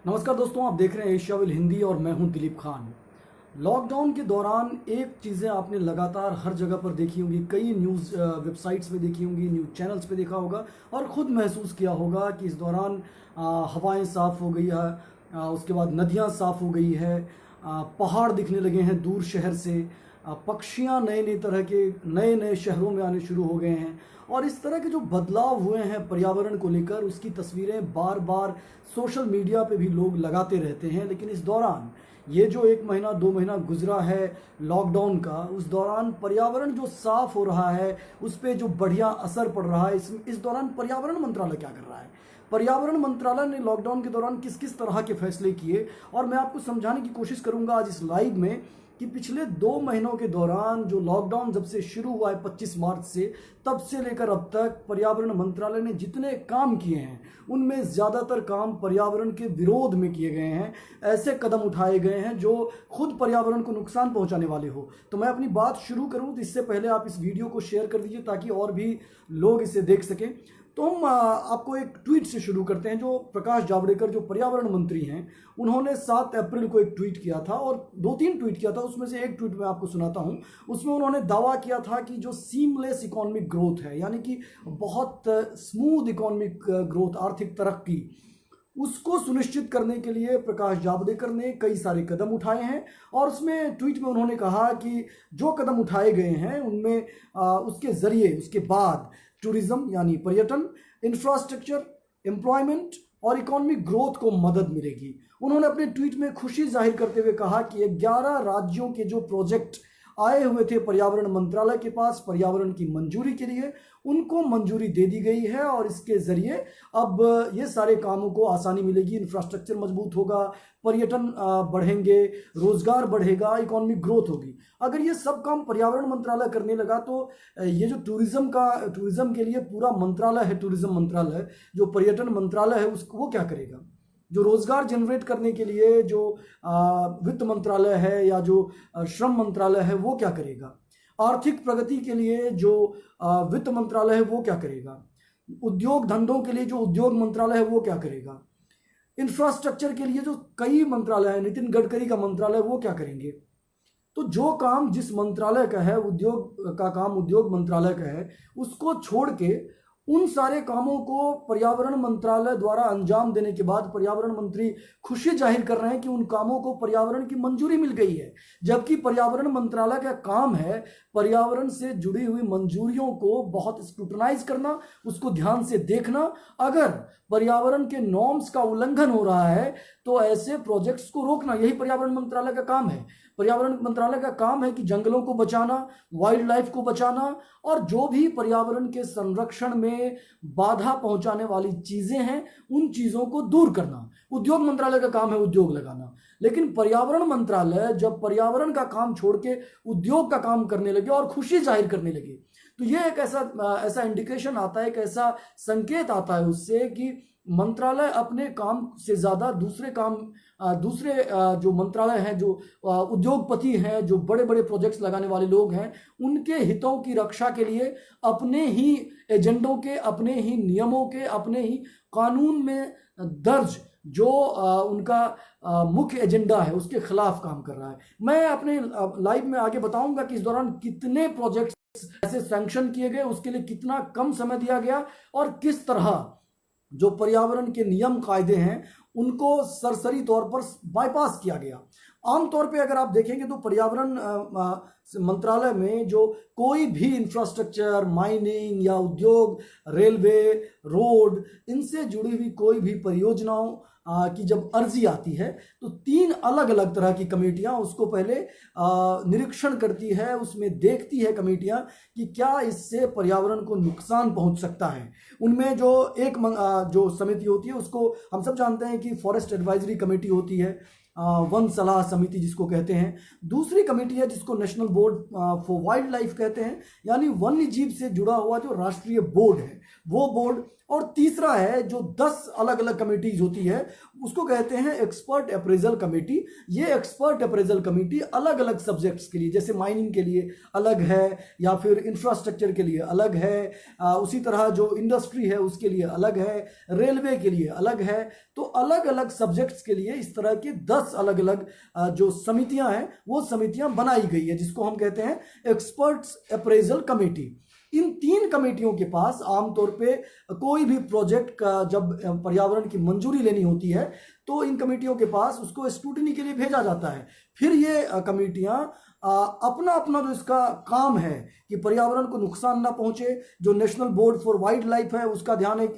नमस्कार दोस्तों, आप देख रहे हैं एशियाविल हिंदी और मैं हूं दिलीप खान। लॉकडाउन के दौरान एक चीज़ें आपने लगातार हर जगह पर देखी होंगी, कई न्यूज़ वेबसाइट्स पे देखी होंगी, न्यूज़ चैनल्स पे देखा होगा और ख़ुद महसूस किया होगा कि इस दौरान हवाएं साफ़ हो गई है, उसके बाद नदियां साफ़ हो गई है, पहाड़ दिखने लगे हैं दूर शहर से, पक्षियां नए नए तरह के नए नए शहरों में आने शुरू हो गए हैं और इस तरह के जो बदलाव हुए हैं पर्यावरण को लेकर उसकी तस्वीरें बार बार सोशल मीडिया पे भी लोग लगाते रहते हैं। लेकिन इस दौरान ये जो 1 महीना 2 महीना गुजरा है लॉकडाउन का, उस दौरान पर्यावरण जो साफ हो रहा है उस पर जो बढ़िया असर पड़ रहा है, इस दौरान पर्यावरण मंत्रालय क्या कर रहा है, पर्यावरण मंत्रालय ने लॉकडाउन के दौरान किस किस तरह के फैसले किए, और मैं आपको समझाने की कोशिश करूंगा आज इस लाइव में कि पिछले 2 महीनों के दौरान जो लॉकडाउन जब से शुरू हुआ है 25 मार्च से, तब से लेकर अब तक पर्यावरण मंत्रालय ने जितने काम किए हैं उनमें ज़्यादातर काम पर्यावरण के विरोध में किए गए हैं। ऐसे कदम उठाए गए हैं जो खुद पर्यावरण को नुकसान पहुंचाने वाले हो। तो मैं अपनी बात शुरू करूं तो इससे पहले आप इस वीडियो को शेयर कर दीजिए ताकि और भी लोग इसे देख सकें। तो हम आपको एक ट्वीट से शुरू करते हैं। जो प्रकाश जावड़ेकर जो पर्यावरण मंत्री हैं, उन्होंने 7 अप्रैल को एक ट्वीट किया था और 2-3 ट्वीट किया था, उसमें से एक ट्वीट मैं आपको सुनाता हूं। उसमें उन्होंने दावा किया था कि जो सीमलेस इकोनॉमिक ग्रोथ है, यानी कि बहुत स्मूथ इकोनॉमिक ग्रोथ, आर्थिक तरक्की, उसको सुनिश्चित करने के लिए प्रकाश जावड़ेकर ने कई सारे कदम उठाए हैं। और उसमें ट्वीट में उन्होंने कहा कि जो कदम उठाए गए हैं उनमें उसके जरिए उसके बाद टूरिज्म यानी पर्यटन, इंफ्रास्ट्रक्चर, एम्प्लॉयमेंट और इकोनॉमिक ग्रोथ को मदद मिलेगी। उन्होंने अपने ट्वीट में खुशी जाहिर करते हुए कहा कि 11 राज्यों के जो प्रोजेक्ट आए हुए थे पर्यावरण मंत्रालय के पास पर्यावरण की मंजूरी के लिए, उनको मंजूरी दे दी गई है और इसके जरिए अब ये सारे कामों को आसानी मिलेगी, इंफ्रास्ट्रक्चर मजबूत होगा, पर्यटन बढ़ेंगे, रोजगार बढ़ेगा, इकोनॉमिक ग्रोथ होगी। अगर ये सब काम पर्यावरण मंत्रालय करने लगा तो ये जो टूरिज्म के लिए पूरा मंत्रालय है, टूरिज्म मंत्रालय, जो पर्यटन मंत्रालय है उसको वो क्या करेगा? जो रोजगार जनरेट करने के लिए जो वित्त मंत्रालय है या जो श्रम मंत्रालय है वो क्या करेगा? आर्थिक प्रगति के लिए जो वित्त मंत्रालय है वो क्या करेगा? उद्योग धंधों के लिए जो उद्योग मंत्रालय है वो क्या करेगा? इंफ्रास्ट्रक्चर के लिए जो कई मंत्रालय है, नितिन गडकरी का मंत्रालय, वो क्या करेंगे? तो जो काम जिस मंत्रालय का है, उद्योग का काम उद्योग मंत्रालय का है, उसको छोड़ के उन सारे कामों को पर्यावरण मंत्रालय द्वारा अंजाम देने के बाद पर्यावरण मंत्री खुशी जाहिर कर रहे हैं कि उन कामों को पर्यावरण की मंजूरी मिल गई है। जबकि पर्यावरण मंत्रालय का काम है पर्यावरण से जुड़ी हुई मंजूरियों को बहुत स्क्रूटनाइज करना, उसको ध्यान से देखना। अगर पर्यावरण के नॉर्म्स का उल्लंघन हो रहा है तो ऐसे प्रोजेक्ट्स को रोकना, यही पर्यावरण मंत्रालय का काम है। पर्यावरण मंत्रालय का काम है कि जंगलों को बचाना, वाइल्ड लाइफ को बचाना और जो भी पर्यावरण के संरक्षण में बाधा पहुंचाने वाली चीजें हैं उन चीजों को दूर करना। उद्योग मंत्रालय का काम है उद्योग लगाना। लेकिन पर्यावरण मंत्रालय जब पर्यावरण का काम छोड़ के उद्योग का काम करने लगे और खुशी जाहिर करने लगे, तो ये एक ऐसा इंडिकेशन आता है, एक ऐसा संकेत आता है उससे कि मंत्रालय अपने काम से ज्यादा दूसरे जो मंत्रालय हैं, जो उद्योगपति हैं, जो बड़े बड़े प्रोजेक्ट्स लगाने वाले लोग हैं, उनके हितों की रक्षा के लिए अपने ही एजेंडों के, अपने ही नियमों के, अपने ही कानून में दर्ज जो उनका मुख्य एजेंडा है उसके खिलाफ काम कर रहा है। मैं अपने लाइव में आगे बताऊंगा कि इस दौरान कितने प्रोजेक्ट्स ऐसे सैंक्शन किए गए, उसके लिए कितना कम समय दिया गया और किस तरह जो पर्यावरण के नियम कायदे हैं उनको सरसरी तौर पर बाईपास किया गया। आमतौर पे अगर आप देखेंगे तो पर्यावरण मंत्रालय में जो कोई भी इंफ्रास्ट्रक्चर, माइनिंग या उद्योग, रेलवे, रोड, इनसे जुड़ी हुई कोई भी परियोजनाओं की जब अर्जी आती है तो 3 अलग अलग तरह की कमेटियां उसको पहले निरीक्षण करती है, उसमें देखती है कमेटियां कि क्या इससे पर्यावरण को नुकसान पहुंच सकता है। उनमें जो एक जो समिति होती है उसको हम सब जानते हैं कि फॉरेस्ट एडवाइजरी कमेटी होती है, वन सलाह समिति जिसको कहते हैं। दूसरी कमेटी है जिसको national board for wild life कहते हैं, यानी वन्य जीव से जुड़ा हुआ जो राष्ट्रीय बोर्ड है वो बोर्ड। और तीसरा है जो 10 अलग अलग कमेटीज होती है, उसको कहते हैं एक्सपर्ट अप्रेजल कमेटी। ये एक्सपर्ट अप्रेजल कमेटी अलग अलग सब्जेक्ट्स के लिए, जैसे माइनिंग के लिए अलग है, या फिर इंफ्रास्ट्रक्चर के लिए अलग है, उसी तरह जो इंडस्ट्री है उसके लिए अलग है, रेलवे के लिए अलग है। तो अलग अलग सब्जेक्ट्स के लिए इस तरह की 10 अलग अलग जो समितियां हैं वो समितियां बनाई गई है, जिसको हम कहते हैं एक्सपर्ट्स अप्रेजल कमेटी। इन 3 कमेटियों के पास आमतौर पे कोई भी प्रोजेक्ट का जब पर्यावरण की मंजूरी लेनी होती है तो इन कमेटियों के पास उसको स्क्रूटनी के लिए भेजा जाता है। फिर ये कमेटियां अपना अपना जो इसका काम है कि पर्यावरण को नुकसान ना पहुंचे, जो national board for wild life है उसका ध्यान है,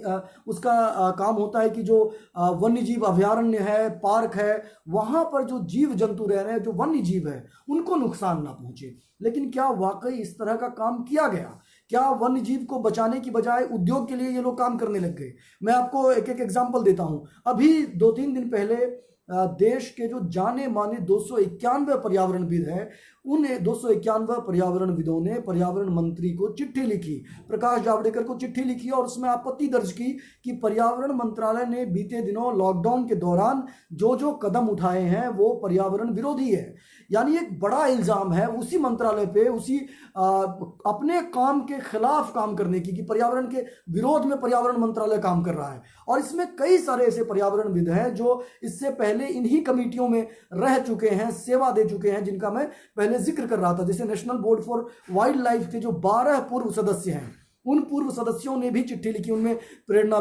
उसका काम होता है कि जो वन्य जीव अभयारण्य है, पार्क है, वहां पर जो जीव जंतु रह रहे हैं, जो वन्य जीव है, उनको नुकसान ना पहुंचे। लेकिन क्या वाकई इस तरह का काम किया गया? क्या वन्य जीव को बचाने की बजाय उद्योग के लिए ये लोग काम करने लग गए? मैं आपको एक एक एग्जांपल देता हूं। अभी 2-3 दिन पहले देश के जो जाने माने 291 पर्यावरणविद हैं, उन 291 पर्यावरणविदों ने पर्यावरण मंत्री को चिट्ठी लिखी, प्रकाश जावड़ेकर को चिट्ठी लिखी, और उसमें आपत्ति दर्ज की कि पर्यावरण मंत्रालय ने बीते दिनों लॉकडाउन के दौरान जो जो कदम उठाए हैं वो पर्यावरण विरोधी है। यानी एक बड़ा इल्जाम है उसी मंत्रालय पे, उसी अपने काम के खिलाफ काम करने की, कि पर्यावरण के विरोध में पर्यावरण मंत्रालय काम कर रहा है। और इसमें कई सारे ऐसे पर्यावरणविद हैं जो इससे पहले इन्हीं कमेटियों में रह चुके हैं, सेवा दे चुके हैं, जिनका मैं पहले जिक्र कर रहा था। जैसे national board for wild life के जो 12 पूर्व सदस्य हैं, उन पूर्व सदस्यों ने भी चिट्ठी लिखी। उनमें प्रेरणा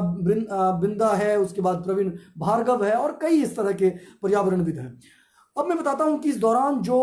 बिंदा है, उसके बाद प्रवीण भार्गव है, और कई इस तरह के पर्यावरणविद हैं। अब मैं बताता हूं कि इस दौरान जो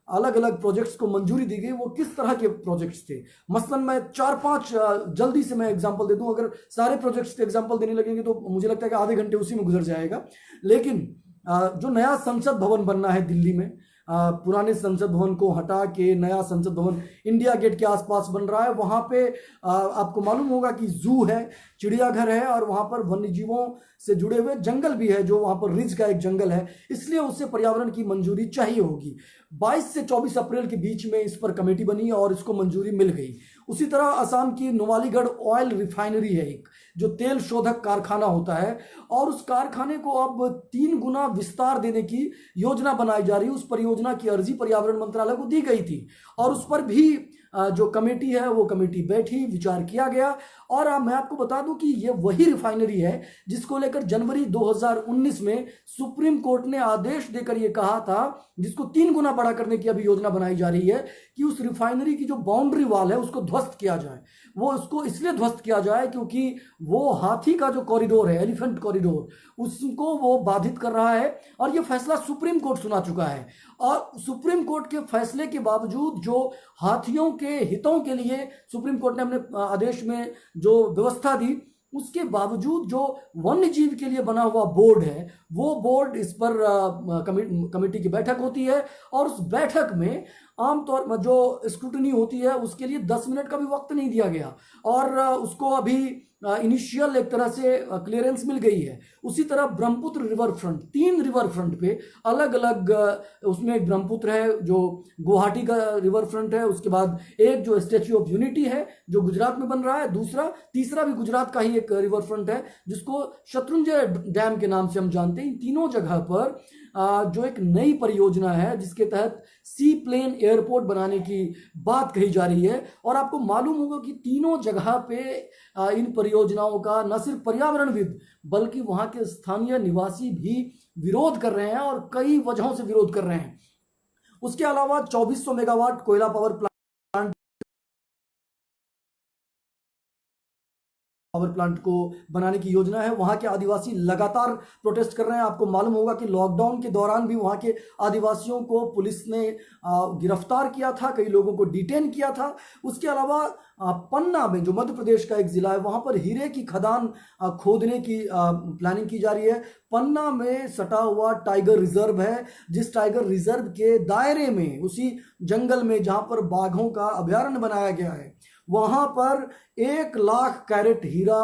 अलग अलग प्रोजेक्ट्स को मंजूरी दी गई वो किस तरह के प्रोजेक्ट्स थे। मसलन मैं 4-5 जल्दी से मैं एग्जांपल दे दूं। अगर सारे प्रोजेक्ट्स के एग्जांपल देने लगेंगे तो मुझे लगता है कि आधे घंटे उसी में गुजर जाएगा। लेकिन जो नया संसद भवन बनना है दिल्ली में, पुराने संसद भवन को हटा के नया संसद भवन इंडिया गेट के आसपास बन रहा है। वहां पे आपको मालूम होगा कि जू है, चिड़ियाघर है, और वहां पर वन्य जीवों से जुड़े हुए जंगल भी है, जो वहां पर रिज का एक जंगल है, इसलिए उससे पर्यावरण की मंजूरी चाहिए होगी। 22 से 24 अप्रैल के बीच में इस पर कमेटी बनी और इसको मंजूरी मिल गई। उसी तरह असम की नुमालीगढ़ ऑयल रिफाइनरी है, एक जो तेल शोधक कारखाना होता है, और उस कारखाने को अब 3 गुना विस्तार देने की योजना बनाई जा रही है। उस परियोजना की अर्जी पर्यावरण मंत्रालय को दी गई थी, और उस पर भी जो कमेटी है वो कमेटी बैठी, विचार किया गया। और मैं आपको बता दूं कि ये वही रिफाइनरी है जिसको लेकर जनवरी 2019 में सुप्रीम कोर्ट ने आदेश देकर ये कहा था, जिसको 3 गुना बड़ा करने की अभी योजना बनाई जा रही है, कि उस रिफाइनरी की जो बाउंड्री वॉल है उसको ध्वस्त किया जाए। वो उसको इसलिए ध्वस्त किया जाए क्योंकि वो हाथी का जो कॉरिडोर है, एलिफेंट कॉरिडोर, उसको वो बाधित कर रहा है। और ये फैसला सुप्रीम कोर्ट सुना चुका है, और सुप्रीम कोर्ट के फैसले के बावजूद जो हाथियों के हितों के लिए सुप्रीम कोर्ट ने अपने आदेश में जो व्यवस्था दी, उसके बावजूद जो वन्य जीव के लिए बना हुआ बोर्ड है, वो बोर्ड इस पर कमेटी की बैठक होती है, और उस बैठक में आमतौर पर जो स्क्रूटनी होती है उसके लिए 10 मिनट का भी वक्त नहीं दिया गया, और उसको अभी इनिशियल एक तरह से क्लियरेंस मिल गई है। उसी तरह Brahmaputra river front, 3 river front पे अलग अलग, उसमें एक ब्रह्मपुत्र है जो गुवाहाटी का रिवर फ्रंट है, उसके बाद एक जो स्टैच्यू ऑफ यूनिटी है जो गुजरात में बन रहा है, तीसरा भी गुजरात का ही एक रिवर फ्रंट है जिसको शत्रुंजय डैम के नाम से हम जानते हैं। इन तीनों जगह पर जो एक नई परियोजना है जिसके तहत सी प्लेन एयरपोर्ट बनाने की बात कही जा रही है, और आपको मालूम होगा कि तीनों जगह पे इन परियोजनाओं का न सिर्फ पर्यावरणविद बल्कि वहां के स्थानीय निवासी भी विरोध कर रहे हैं, और कई वजहों से विरोध कर रहे हैं। उसके अलावा 2400 मेगावाट कोयला पावर प्लांट को बनाने की योजना है। वहां के आदिवासी लगातार प्रोटेस्ट कर रहे हैं। आपको मालूम होगा कि लॉकडाउन के दौरान भी वहां के आदिवासियों को पुलिस ने गिरफ्तार किया था, कई लोगों को डिटेन किया था। उसके अलावा पन्ना में जो मध्य प्रदेश का एक जिला है, वहां पर हीरे की खदान खोदने की प्लानिंग की जा रही है। पन्ना में सटा हुआ टाइगर रिजर्व है, जिस टाइगर रिजर्व के दायरे में, उसी जंगल में जहां पर बाघों का अभयारण्य बनाया गया है, वहां पर 1 लाख कैरेट हीरा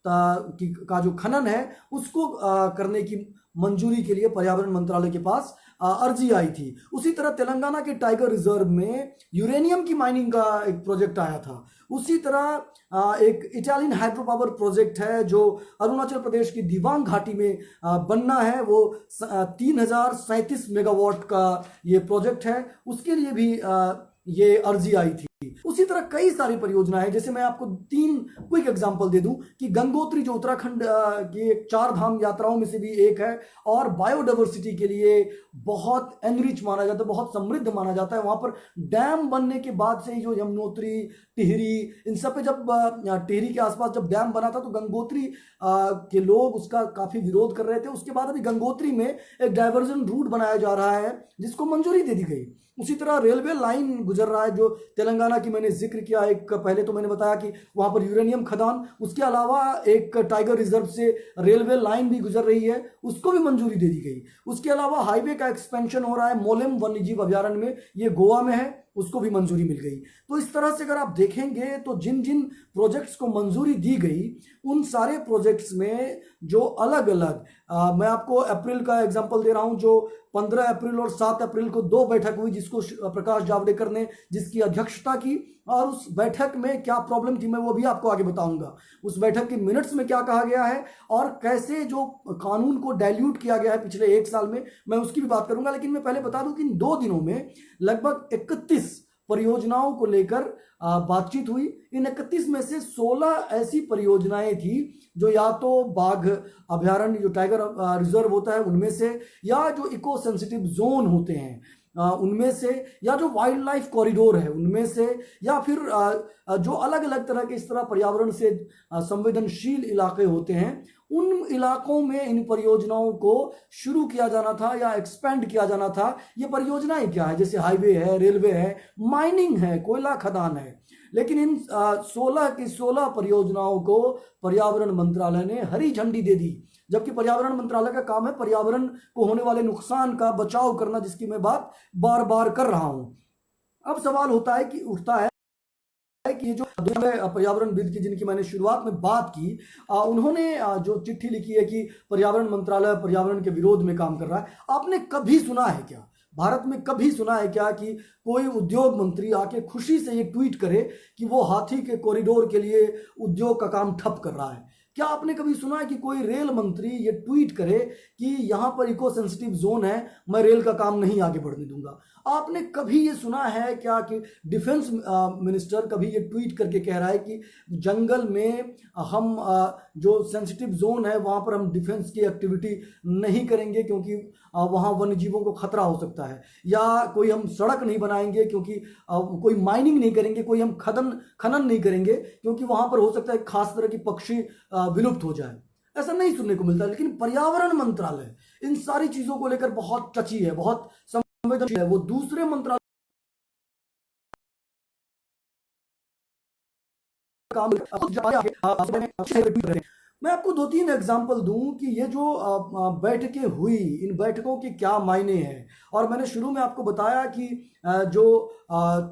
का जो खनन है उसको करने की मंजूरी के लिए पर्यावरण मंत्रालय के पास अर्जी आई थी। उसी तरह तेलंगाना के टाइगर रिजर्व में यूरेनियम की माइनिंग का एक प्रोजेक्ट आया था। उसी तरह एक इटालियन हाइड्रो पावर प्रोजेक्ट है जो अरुणाचल प्रदेश की दिबांग घाटी में बनना है, वो 3037 मेगावाट का ये प्रोजेक्ट है, उसके लिए भी ये अर्जी आई थी। उसी तरह कई सारी परियोजनाएं, जैसे मैं आपको 3 क्विक एग्जांपल दे दूं कि गंगोत्री जो उत्तराखंड की एक 4 धाम यात्राओं में से भी एक है और बायोडाइवर्सिटी के लिए बहुत एनरिच माना जाता है, बहुत समृद्ध माना जाता है। वहां पर डैम बनने के बाद से जो यमुनोत्री, टिहरी, इन सब पे जब टिहरी के आसपास जब डैम बना था तो गंगोत्री के लोग उसका काफी विरोध कर रहे थे। उसके बाद अभी गंगोत्री में एक डाइवर्जन रूट बनाया जा रहा है जिसको मंजूरी दे दी गई। उसी तरह रेलवे लाइन गुजर रहा है जो तेलंगाना की मैंने जिक्र किया। एक पहले तो मैंने बताया कि वहां पर यूरेनियम खदान, उसके अलावा एक टाइगर रिजर्व से रेलवे लाइन भी गुजर रही है, उसको भी मंजूरी दे दी गई। उसके अलावा हाईवे का एक्सपेंशन हो रहा है मोलेम वन्यजीव अभयारण्य में, ये गोवा में है, उसको भी मंजूरी मिल गई। तो इस तरह से अगर आप देखेंगे तो जिन जिन प्रोजेक्ट्स को मंजूरी दी गई उन सारे प्रोजेक्ट्स में जो अलग अलग, मैं आपको अप्रैल का एग्जांपल दे रहा हूं, जो 15 अप्रैल और 7 अप्रैल को 2 बैठक हुई जिसको प्रकाश जावड़ेकर ने जिसकी अध्यक्षता की, और उस बैठक में क्या प्रॉब्लम थी मैं वो भी आपको आगे बताऊंगा। उस बैठक के मिनट्स में क्या कहा गया है और कैसे जो कानून को डाइल्यूट किया गया है पिछले 1 साल में, मैं उसकी भी बात करूंगा। लेकिन मैं पहले बता दूं कि इन 2 दिनों में लगभग 31 परियोजनाओं को लेकर बातचीत हुई। इन 31 में से 16 ऐसी परियोजनाएं थी जो या तो बाघ अभयारण्य, जो टाइगर रिजर्व होता है उनमें से, या जो इको सेंसिटिव जोन होते हैं उनमें से, या जो वाइल्ड लाइफ कॉरिडोर है उनमें से, या फिर जो अलग अलग तरह के इस तरह पर्यावरण से संवेदनशील इलाके होते हैं, उन इलाकों में इन परियोजनाओं को शुरू किया जाना था या एक्सपेंड किया जाना था। ये परियोजनाएं क्या है, जैसे हाईवे है, रेलवे है, माइनिंग है, कोयला खदान है। लेकिन इन 16 की 16 परियोजनाओं को पर्यावरण मंत्रालय ने हरी झंडी दे दी, जबकि पर्यावरण मंत्रालय का काम है पर्यावरण को होने वाले नुकसान का बचाव करना, जिसकी मैं बात बार बार कर रहा हूं। अब सवाल उठता है कि ये जो पर्यावरणविद की जिनकी मैंने शुरुआत में बात की, उन्होंने जो चिट्ठी लिखी है कि पर्यावरण मंत्रालय पर्यावरण के विरोध में काम कर रहा है, आपने कभी सुना है क्या, भारत में कभी सुना है क्या कि कोई उद्योग मंत्री आके खुशी से ये ट्वीट करे कि वो हाथी के कॉरिडोर के लिए उद्योग का काम ठप कर रहा है? क्या आपने कभी सुना है कि कोई रेल मंत्री ये ट्वीट करे कि यहां पर इको सेंसिटिव जोन है, मैं रेल का काम नहीं आगे बढ़ने दूंगा? आपने कभी ये सुना है क्या कि डिफेंस मिनिस्टर कभी ये ट्वीट करके कह रहा है कि जंगल में हम जो सेंसिटिव जोन है वहां पर हम डिफेंस की एक्टिविटी नहीं करेंगे क्योंकि वहां वन्य जीवों को खतरा हो सकता है, या कोई हम सड़क नहीं बनाएंगे क्योंकि कोई माइनिंग नहीं करेंगे, कोई हम खनन नहीं करेंगे क्योंकि वहां पर हो सकता है खास तरह की पक्षी विलुप्त हो जाए? ऐसा नहीं सुनने को मिलता। लेकिन पर्यावरण मंत्रालय इन सारी चीजों को लेकर बहुत टची है, बहुत संवेदनशील है। वो दूसरे मंत्रालय काम मैं आपको 2-3 एग्जांपल दूं कि ये जो बैठकें हुई, इन बैठकों के क्या मायने हैं। और मैंने शुरू में आपको बताया कि जो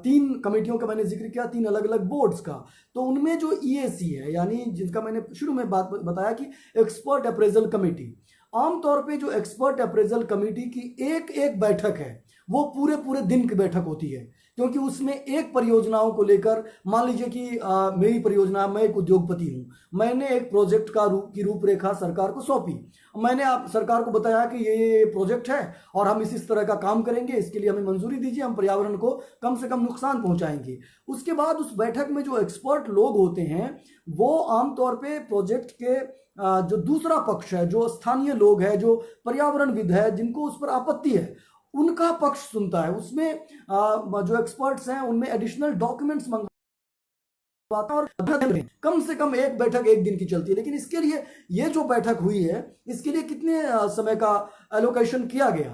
3 कमेटियों का मैंने जिक्र किया, 3 अलग अलग बोर्ड्स का, तो उनमें जो ईएसी है, यानी जिनका मैंने शुरू में बात बताया कि एक्सपर्ट अप्रेजल कमेटी, आमतौर पे जो एक्सपर्ट अप्रेजल कमेटी की एक बैठक है वो पूरे दिन की बैठक होती है, क्योंकि उसमें एक परियोजनाओं को लेकर, मान लीजिए कि मेरी परियोजना, मैं एक उद्योगपति हूं, मैंने एक प्रोजेक्ट की रूपरेखा सरकार को सौंपी, मैंने सरकार को बताया कि ये प्रोजेक्ट है और हम इस तरह का काम करेंगे, इसके लिए हमें मंजूरी दीजिए, हम पर्यावरण को कम से कम नुकसान पहुंचाएंगे। उसके बाद उस बैठक में जो एक्सपर्ट लोग होते हैं वो आमतौर पर प्रोजेक्ट के जो दूसरा पक्ष है, जो स्थानीय लोग हैं, जो पर्यावरणविद है, जिनको उस पर आपत्ति है, उनका पक्ष सुनता है। उसमें जो एक्सपर्ट्स हैं उनमें एडिशनल डॉक्यूमेंट्स मंगवाता है और कम से कम एक बैठक 1 दिन की चलती है। लेकिन इसके लिए ये जो बैठक हुई है, इसके लिए कितने समय का एलोकेशन किया गया?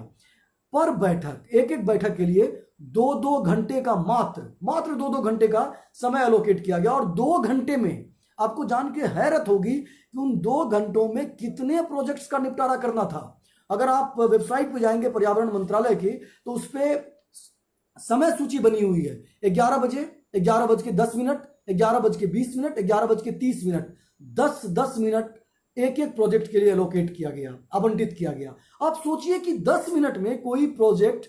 पर बैठक, एक बैठक के लिए 2-2 घंटे का मात्र 2-2 घंटे का समय एलोकेट किया गया। और 2 घंटे में आपको जान के हैरत होगी कि उन 2 घंटों में कितने प्रोजेक्ट्स का निपटारा करना था। अगर आप वेबसाइट पे जाएंगे पर्यावरण मंत्रालय की, तो उस पर समय सूची बनी हुई है। 11 बजे, 11:10, 11:20, 11:30, 10-10 मिनट एक एक प्रोजेक्ट के लिए एलोकेट किया गया, आवंटित किया गया। आप सोचिए कि 10 मिनट में कोई प्रोजेक्ट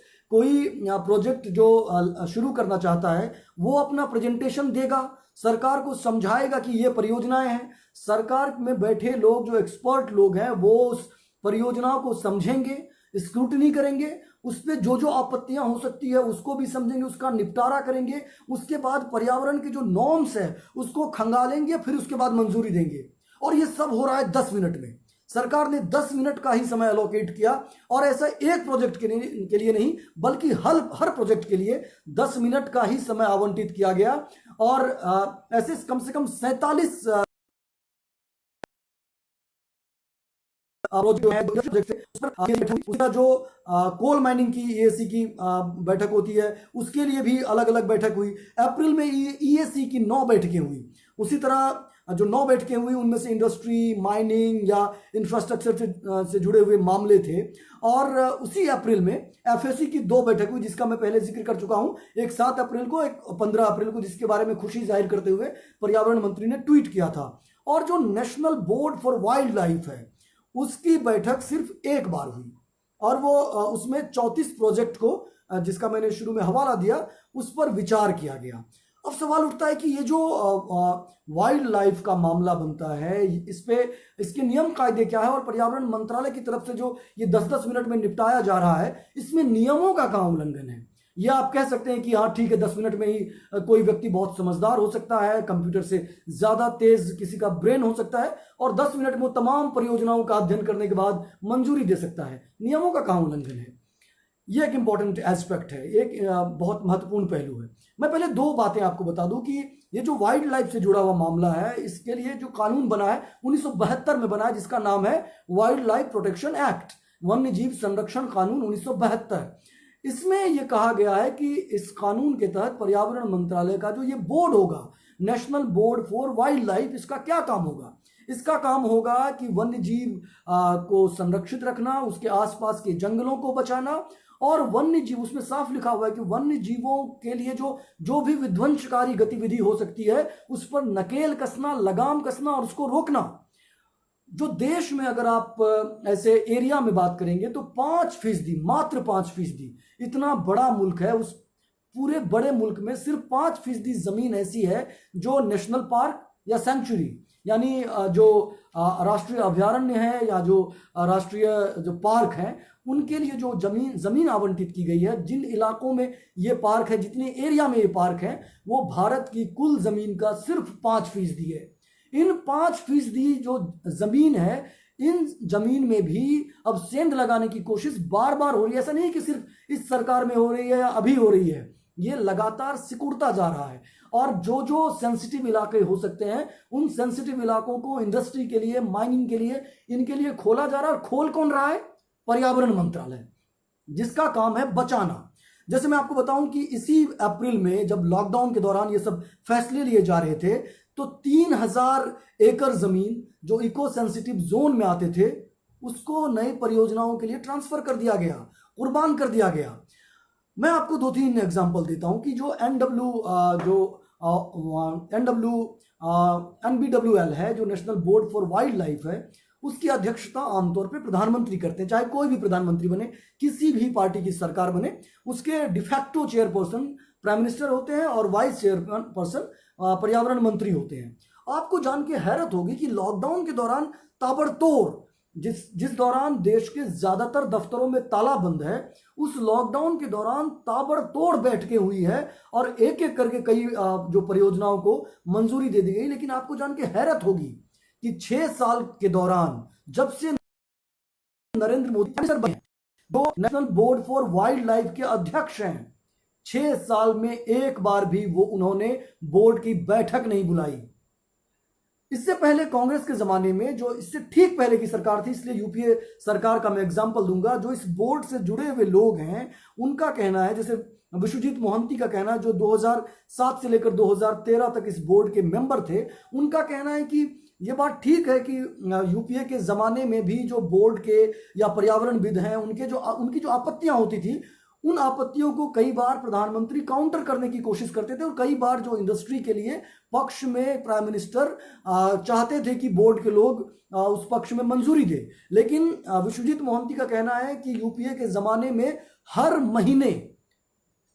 जो शुरू करना चाहता है वो अपना प्रेजेंटेशन देगा, सरकार को समझाएगा कि ये परियोजनाएं हैं। सरकार में बैठे लोग जो एक्सपर्ट लोग हैं वो उस परियोजना को समझेंगे, स्क्रूटनी करेंगे, उस पर जो आपत्तियां हो सकती है उसको भी समझेंगे, उसका निपटारा करेंगे। उसके बाद पर्यावरण के जो नॉर्म्स है उसको खंगालेंगे, फिर उसके बाद मंजूरी देंगे। और ये सब हो रहा है 10 मिनट में। सरकार ने 10 मिनट का ही समय एलोकेट किया, और ऐसा एक प्रोजेक्ट के लिए नहीं बल्कि हर प्रोजेक्ट के लिए 10 मिनट का ही समय आवंटित किया गया। और ऐसे कम से कम 47 जो है उसका जो कोल माइनिंग की ईएसी की बैठक होती है उसके लिए भी अलग अलग बैठक हुई। अप्रैल में ईएसी की 9 बैठकें हुई। उसी तरह जो 9 बैठकें हुई उनमें से इंडस्ट्री, माइनिंग या इंफ्रास्ट्रक्चर से जुड़े हुए मामले थे। और उसी अप्रैल में एफएसी की 2 बैठक हुई जिसका मैं पहले जिक्र कर चुका हूं, एक 7 अप्रैल को, एक 15 अप्रैल को, जिसके बारे में खुशी जाहिर करते हुए पर्यावरण मंत्री ने ट्वीट किया था। और जो national board for wild life है उसकी बैठक सिर्फ एक बार हुई, और वो उसमें 34 प्रोजेक्ट को, जिसका मैंने शुरू में हवाला दिया, उस पर विचार किया गया। अब सवाल उठता है कि ये जो वाइल्ड लाइफ का मामला बनता है इस पे इसके नियम कायदे क्या है, और पर्यावरण मंत्रालय की तरफ से जो ये 10-10 मिनट में निपटाया जा रहा है इसमें नियमों का कहाँ उल्लंघन है। या आप कह सकते हैं कि हाँ ठीक है, 10 मिनट में ही कोई व्यक्ति बहुत समझदार हो सकता है, कंप्यूटर से ज्यादा तेज किसी का ब्रेन हो सकता है, और 10 मिनट में वो तमाम परियोजनाओं का अध्ययन करने के बाद मंजूरी दे सकता है। नियमों का कहाँ उल्लंघन है, ये एक इंपॉर्टेंट एस्पेक्ट है, एक बहुत महत्वपूर्ण पहलू है। मैं पहले 2 बातें आपको बता दूं कि ये जो वाइल्ड लाइफ से जुड़ा हुआ मामला है इसके लिए जो कानून बना है 1972 में बना है, जिसका नाम है वाइल्ड लाइफ प्रोटेक्शन एक्ट, वन्य जीव संरक्षण कानून 1972। इसमें यह कहा गया है कि इस कानून के तहत पर्यावरण मंत्रालय का जो ये बोर्ड होगा, national board for wild life, इसका क्या काम होगा। इसका काम होगा कि वन्य जीव को संरक्षित रखना, उसके आसपास के जंगलों को बचाना, और वन्य जीव, उसमें साफ लिखा हुआ है कि वन्य जीवों के लिए जो भी विध्वंसकारी गतिविधि हो सकती है उस पर नकेल कसना, लगाम कसना और उसको रोकना। जो देश में अगर आप ऐसे एरिया में बात करेंगे तो 5%, मात्र 5%, इतना बड़ा मुल्क है, उस पूरे बड़े मुल्क में सिर्फ 5% जमीन ऐसी है जो नेशनल पार्क या सेंचुरी, यानी जो राष्ट्रीय अभयारण्य है या जो राष्ट्रीय जो पार्क है उनके लिए जो जमीन आवंटित की गई है। जिन इलाकों में ये पार्क है, जितने एरिया में ये पार्क है, वो भारत की कुल जमीन का सिर्फ 5% है। इन 5% जो जमीन है, इन जमीन में भी अब सेंध लगाने की कोशिश बार बार हो रही है। ऐसा नहीं कि सिर्फ इस सरकार में हो रही है या अभी हो रही है, ये लगातार सिकुड़ता जा रहा है। और जो सेंसिटिव इलाके हो सकते हैं उन सेंसिटिव इलाकों को इंडस्ट्री के लिए, माइनिंग के लिए, इनके लिए खोला जा रहा है। और खोल कौन रहा है? पर्यावरण मंत्रालय, जिसका काम है बचाना। जैसे मैं आपको बताऊं कि इसी अप्रैल में जब लॉकडाउन के दौरान ये सब फैसले लिए जा रहे थे तो 3000 एकड़ जमीन जो इको सेंसिटिव जोन में आते थे उसको नई परियोजनाओं के लिए ट्रांसफर कर दिया गया, कुर्बान कर दिया गया। मैं आपको 2-3 एग्जांपल देता हूं कि जो NBWL है, जो national board for wild life है, उसकी अध्यक्षता आमतौर पे प्रधानमंत्री करते हैं। चाहे कोई भी प्रधानमंत्री बने, किसी भी पार्टी की सरकार बने, उसके डिफैक्टो चेयरपर्सन प्राइम मिनिस्टर होते हैं और वाइस चेयरपर्सन पर्यावरण मंत्री होते हैं। आपको जान के हैरत होगी कि लॉकडाउन के दौरान ताबड़तोड़, जिस दौरान देश के ज्यादातर दफ्तरों में ताला बंद है, उस लॉकडाउन के दौरान ताबड़तोड़ बैठकें हुई है और एक एक करके कई जो परियोजनाओं को मंजूरी दे दी गई। लेकिन आपको जान के हैरत होगी कि 6 साल के दौरान जब से नरेंद्र मोदी जो national board for wild life के अध्यक्ष हैं, 6 साल में एक बार भी उन्होंने बोर्ड की बैठक नहीं बुलाई। इससे पहले कांग्रेस के जमाने में, जो इससे ठीक पहले की सरकार थी, इसलिए यूपीए सरकार का मैं एग्जांपल दूंगा, जो इस बोर्ड से जुड़े हुए लोग हैं उनका कहना है, जैसे विश्वजीत मोहंती का कहना है, जो 2007 से लेकर 2013 तक इस बोर्ड के मेंबर थे, उनका कहना है कि ये बात ठीक है कि यूपीए के जमाने में भी जो बोर्ड के या पर्यावरणविद हैं उनकी जो आपत्तियां होती थी उन आपत्तियों को कई बार प्रधानमंत्री काउंटर करने की कोशिश करते थे और कई बार जो इंडस्ट्री के लिए पक्ष में प्राइम मिनिस्टर चाहते थे कि बोर्ड के लोग उस पक्ष में मंजूरी दे। लेकिन विश्वजीत मोहंती का कहना है कि यूपीए के जमाने में हर महीने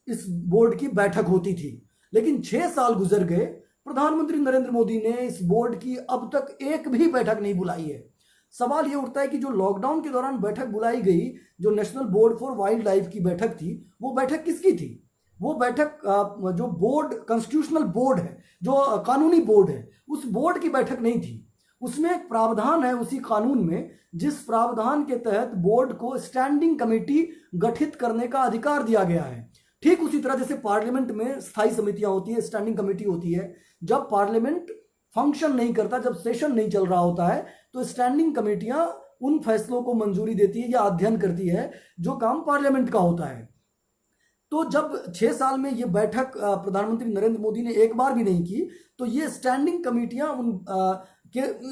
इस बोर्ड की बैठक होती थी, लेकिन 6 साल गुजर गए, प्रधानमंत्री नरेंद्र मोदी ने इस बोर्ड की अब तक एक भी बैठक नहीं बुलाई है। सवाल यह उठता है कि जो लॉकडाउन के दौरान बैठक बुलाई गई, जो national board for wild life की बैठक थी, वो बैठक किसकी थी? वो बैठक जो बोर्ड कॉन्स्टिट्यूशनल बोर्ड है, जो कानूनी बोर्ड है, उस बोर्ड की बैठक नहीं थी। उसमें एक प्रावधान है उसी कानून में, जिस प्रावधान के तहत बोर्ड को स्टैंडिंग कमेटी गठित करने का अधिकार दिया गया है। ठीक उसी तरह जैसे पार्लियामेंट में स्थायी समितियां होती है, स्टैंडिंग कमेटी होती है, जब पार्लियामेंट फंक्शन नहीं करता, जब सेशन नहीं चल रहा होता है, तो स्टैंडिंग कमेटियां उन फैसलों को मंजूरी देती है या अध्ययन करती है जो काम पार्लियामेंट का होता है। तो जब 6 साल में ये बैठक प्रधानमंत्री नरेंद्र मोदी ने एक बार भी नहीं की, तो ये स्टैंडिंग कमेटियां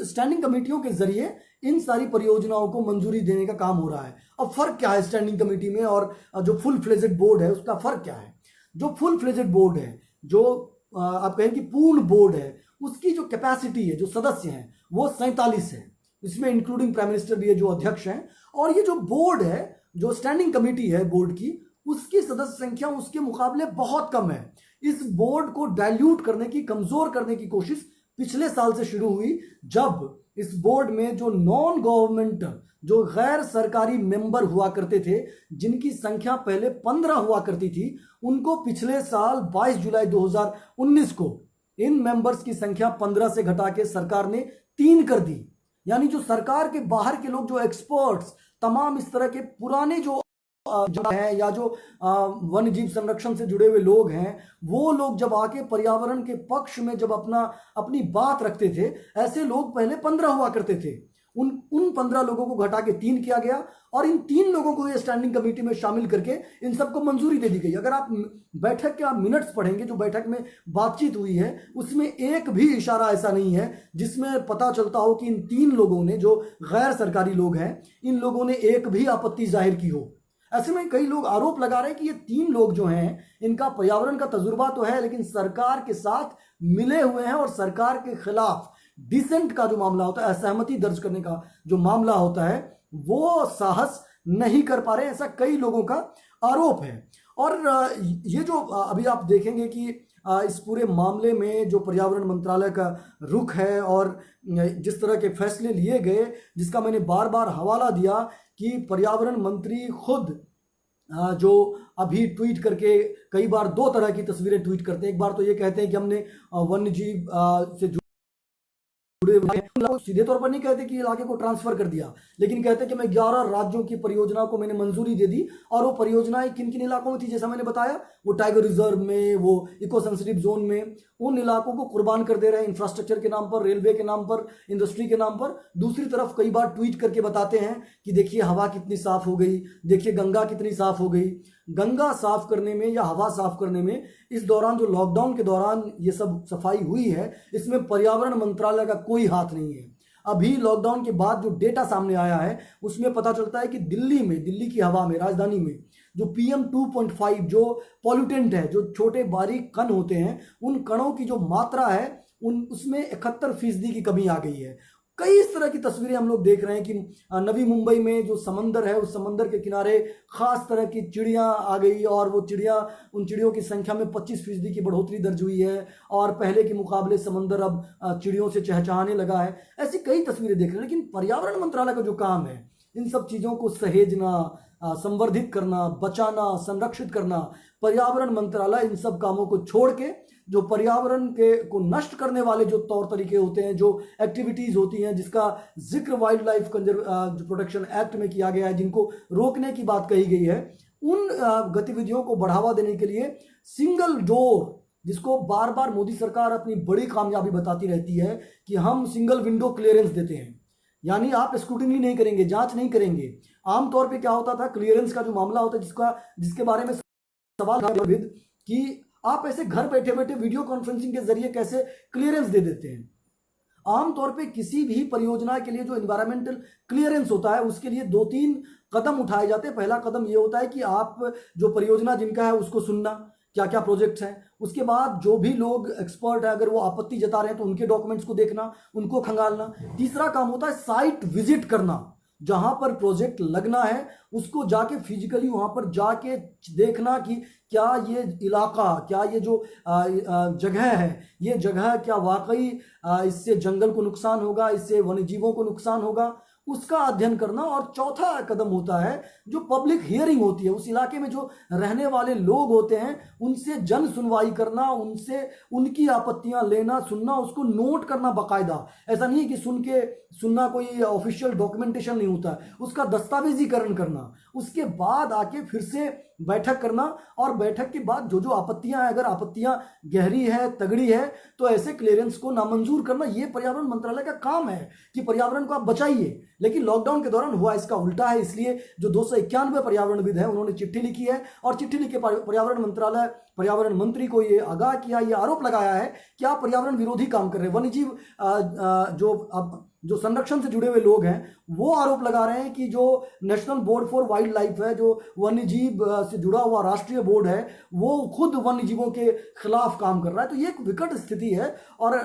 स्टैंडिंग कमेटियों के जरिए इन सारी परियोजनाओं को मंजूरी देने का काम हो रहा है। अब फर्क क्या है स्टैंडिंग कमेटी में और जो फुल फ्लेजेड बोर्ड है, उसका फर्क क्या है? जो फुल फ्लेजेड बोर्ड है, जो आप कहें कि पूर्ण बोर्ड है, उसकी जो कैपेसिटी है, जो सदस्य हैं, वो 47 है, इसमें इंक्लूडिंग प्राइम मिनिस्टर भी है जो अध्यक्ष हैं। और ये जो बोर्ड है, जो स्टैंडिंग कमेटी है बोर्ड की, उसकी सदस्य संख्या उसके मुकाबले बहुत कम है। इस बोर्ड को डाइल्यूट करने की, कमजोर करने की कोशिश पिछले साल से शुरू हुई, जब इस बोर्ड में जो नॉन गवर्नमेंट, जो गैर सरकारी मेंबर हुआ करते थे, जिनकी संख्या पहले 15 हुआ करती थी, उनको पिछले साल 22 जुलाई 2019 को इन मेंबर्स की संख्या 15 से घटा के सरकार ने 3 कर दी। यानी जो सरकार के बाहर के लोग, जो एक्सपर्ट्स, तमाम इस तरह के पुराने जो है या जो वन्य जीव संरक्षण से जुड़े हुए लोग हैं, वो लोग जब आके पर्यावरण के पक्ष में जब अपनी बात रखते थे, ऐसे लोग पहले 15 हुआ करते थे। उन 15 लोगों को घटा के 3 किया गया और इन 3 लोगों को ये स्टैंडिंग कमेटी में शामिल करके इन सबको मंजूरी दे दी गई। अगर आप बैठक के आप मिनट्स पढ़ेंगे, जो बैठक में बातचीत हुई है, उसमें एक भी इशारा ऐसा नहीं है जिसमें पता चलता हो कि इन 3 लोगों ने, जो गैर सरकारी लोग हैं, इन लोगों ने एक भी आपत्ति जाहिर की हो। ऐसे में कई लोग आरोप लगा रहे हैं कि ये 3 लोग जो हैं, इनका पर्यावरण का तजुर्बा तो है, लेकिन सरकार के साथ मिले हुए हैं और सरकार के खिलाफ डिसेंट का जो मामला होता है, असहमति दर्ज करने का जो मामला होता है, वो साहस नहीं कर पा रहे, ऐसा कई लोगों का आरोप है। और ये जो अभी आप देखेंगे कि इस पूरे मामले में जो पर्यावरण मंत्रालय का रुख है और जिस तरह के फैसले लिए गए, जिसका मैंने बार बार हवाला दिया कि पर्यावरण मंत्री खुद जो अभी ट्वीट करके कई बार 2 तरह की तस्वीरें ट्वीट करते हैं। एक बार तो ये कहते हैं कि हमने वन्य जीव से जुड़े सीधे तौर पर नहीं कहते कि इलाके को ट्रांसफर कर दिया, लेकिन कहते कि मैं 11 राज्यों की परियोजना को मैंने मंजूरी दे दी। और वो परियोजनाएं किन किन इलाकों में थी, जैसा मैंने बताया, वो टाइगर रिजर्व में, वो इको सेंसिटिव जोन में, उन इलाकों को कुर्बान कर दे रहे हैं इंफ्रास्ट्रक्चर के नाम पर, रेलवे के नाम पर, इंडस्ट्री के नाम पर। दूसरी तरफ कई बार ट्वीट करके बताते हैं कि देखिए हवा कितनी साफ हो गई, देखिए गंगा कितनी साफ हो गई। गंगा साफ करने में या हवा साफ करने में इस दौरान, जो लॉकडाउन के दौरान ये सब सफाई हुई है, इसमें पर्यावरण मंत्रालय का कोई हाथ नहीं है। अभी लॉकडाउन के बाद जो डेटा सामने आया है, उसमें पता चलता है कि दिल्ली में, दिल्ली की हवा में, राजधानी में जो PM 2.5 जो पॉल्यूटेंट है, जो छोटे बारीक कण होते हैं, उन कणों की जो मात्रा है, उसमें 71% की कमी आ गई है। कई इस तरह की तस्वीरें हम लोग देख रहे हैं कि नवी मुंबई में जो समंदर है, उस समंदर के किनारे खास तरह की चिड़ियां आ गई और वो उन चिड़ियों की संख्या में 25% की बढ़ोतरी दर्ज हुई है और पहले के मुकाबले समंदर अब चिड़ियों से चहचहाने लगा है। ऐसी कई तस्वीरें देख रहे हैं। लेकिन पर्यावरण मंत्रालय का जो काम है, इन सब चीज़ों को सहेजना, संवर्धित करना, बचाना, संरक्षित करना, पर्यावरण मंत्रालय इन सब कामों को छोड़ के जो पर्यावरण को नष्ट करने वाले जो तौर तरीके होते हैं, जो एक्टिविटीज होती हैं, जिसका जिक्र वाइल्ड लाइफ प्रोटेक्शन एक्ट में किया गया है, जिनको रोकने की बात कही गई है, उन गतिविधियों को बढ़ावा देने के लिए सिंगल डोर, जिसको बार बार मोदी सरकार अपनी बड़ी कामयाबी बताती रहती है कि हम सिंगल विंडो क्लियरेंस देते हैं, यानी आप स्क्रूटिनी नहीं करेंगे, जांच नहीं करेंगे। आमतौर पे क्या होता था, क्लियरेंस का जो मामला होता है, जिसके बारे में सवाल कि आप ऐसे घर बैठे बैठे वीडियो कॉन्फ्रेंसिंग के जरिए कैसे क्लियरेंस दे देते हैं। आमतौर पे किसी भी परियोजना के लिए जो इन्वायरमेंटल क्लियरेंस होता है उसके लिए 2-3 कदम उठाए जाते हैं। पहला कदम ये होता है कि आप जो परियोजना जिनका है उसको सुनना, क्या क्या प्रोजेक्ट्स हैं। उसके बाद जो भी लोग एक्सपर्ट है अगर वो आपत्ति जता रहे हैं तो उनके डॉक्यूमेंट्स को देखना, उनको खंगालना। तीसरा काम होता है साइट विजिट करना, जहां पर प्रोजेक्ट लगना है उसको जाके फिजिकली वहां पर जाके देखना कि क्या ये इलाका, क्या ये जो जगह है, ये जगह क्या वाकई इससे जंगल को नुकसान होगा, इससे वन्यजीवों को नुकसान होगा, उसका अध्ययन करना। और चौथा कदम होता है जो पब्लिक हियरिंग होती है, उस इलाके में जो रहने वाले लोग होते हैं उनसे जन सुनवाई करना, उनसे उनकी आपत्तियां लेना, सुनना, उसको नोट करना बाकायदा। ऐसा नहीं है कि सुनना कोई ऑफिशियल डॉक्यूमेंटेशन नहीं होता है, उसका दस्तावेजीकरण करना। उसके बाद आके फिर से बैठक करना, और बैठक के बाद जो जो आपत्तियां हैं, अगर आपत्तियां गहरी है, तगड़ी है, तो ऐसे क्लियरेंस को नामंजूर करना। ये पर्यावरण मंत्रालय का काम है कि पर्यावरण को आप बचाइए। लेकिन लॉकडाउन के दौरान हुआ इसका उल्टा है, इसलिए जो 291 पर्यावरणविद है उन्होंने चिट्ठी लिखी है, और चिट्ठी लिख के पर्यावरण मंत्री को ये आगाह किया, ये आरोप लगाया है कि आप पर्यावरण विरोधी काम कर रहे हैं। वन्यजीव जो संरक्षण से जुड़े हुए लोग हैं वो आरोप लगा रहे हैं कि जो national board for wild life है, जो वन्यजीव से जुड़ा हुआ राष्ट्रीय बोर्ड है, वो खुद वन्यजीवों के खिलाफ काम कर रहा है। तो ये एक विकट स्थिति है। और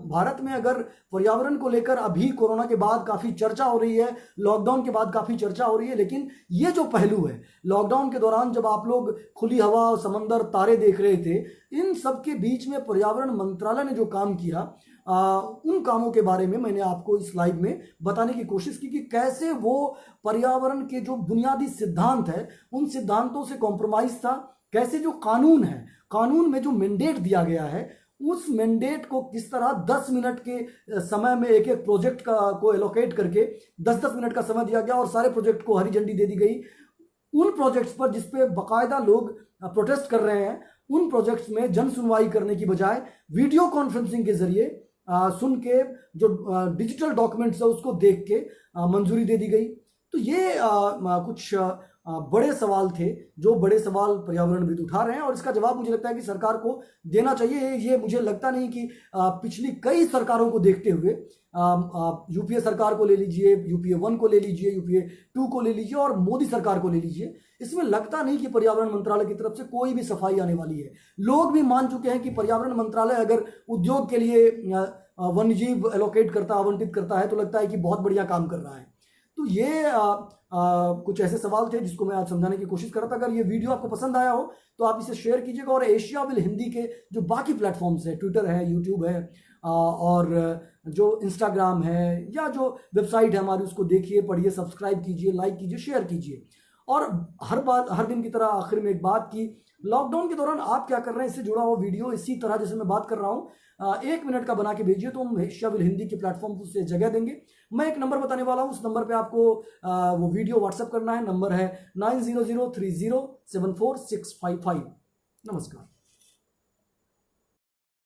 भारत में अगर पर्यावरण को लेकर अभी कोरोना के बाद काफी चर्चा हो रही है, लॉकडाउन के बाद काफी चर्चा हो रही है, लेकिन ये जो पहलू है लॉकडाउन के दौरान जब आप लोग खुली हवा, समंदर, तारे देख रहे थे, इन सब के बीच में पर्यावरण मंत्रालय ने जो काम किया, उन कामों के बारे में मैंने आपको इस लाइव में बताने की कोशिश की कि कैसे वो पर्यावरण के जो बुनियादी सिद्धांत है उन सिद्धांतों से कॉम्प्रोमाइज था, कैसे जो कानून है, कानून में जो मैंडेट दिया गया है, उस मैंडेट को किस तरह 10 मिनट के समय में एक एक प्रोजेक्ट को एलोकेट करके 10-10 मिनट का समय दिया गया और सारे प्रोजेक्ट को हरी झंडी दे दी गई। उन प्रोजेक्ट्स पर जिसपे बाकायदा लोग प्रोटेस्ट कर रहे हैं, उन प्रोजेक्ट्स में जन सुनवाई करने की बजाय वीडियो कॉन्फ्रेंसिंग के जरिए सुन के जो डिजिटल डॉक्यूमेंट्स है उसको देख के मंजूरी दे दी गई। तो ये कुछ बड़े सवाल थे, जो बड़े सवाल पर्यावरणविद उठा रहे हैं, और इसका जवाब मुझे लगता है कि सरकार को देना चाहिए। ये मुझे लगता नहीं कि पिछली कई सरकारों को देखते हुए, यूपीए सरकार को ले लीजिए, यूपीए 1 को ले लीजिए, यूपीए 2 को ले लीजिए, और मोदी सरकार को ले लीजिए, इसमें लगता नहीं कि पर्यावरण मंत्रालय की तरफ से कोई भी सफाई आने वाली है। लोग भी मान चुके हैं कि पर्यावरण मंत्रालय अगर उद्योग के लिए वन्यजीव एलोकेट करता, आवंटित करता है, तो लगता है कि बहुत बढ़िया काम कर रहा है। तो ये कुछ ऐसे सवाल थे जिसको मैं आज समझाने की कोशिश कर रहा था। अगर ये वीडियो आपको पसंद आया हो तो आप इसे शेयर कीजिएगा, और एशिया विल हिंदी के जो बाकी प्लेटफॉर्म्स है, ट्विटर है, यूट्यूब है, और जो इंस्टाग्राम है, या जो वेबसाइट है हमारी, उसको देखिए, पढ़िए, सब्सक्राइब कीजिए, लाइक कीजिए, शेयर कीजिए। और हर दिन की तरह आखिर में एक बात की, लॉकडाउन के दौरान आप क्या कर रहे हैं, इससे जुड़ा हुआ वीडियो इसी तरह जैसे मैं बात कर रहा हूँ 1 मिनट का बना के भेजिए, तो हम एशिया विल हिंदी के प्लेटफॉर्म पर उसे जगह देंगे। मैं एक नंबर बताने वाला हूँ, उस नंबर पे आपको वो वीडियो व्हाट्सएप करना है। नंबर है 9003074655। नमस्कार।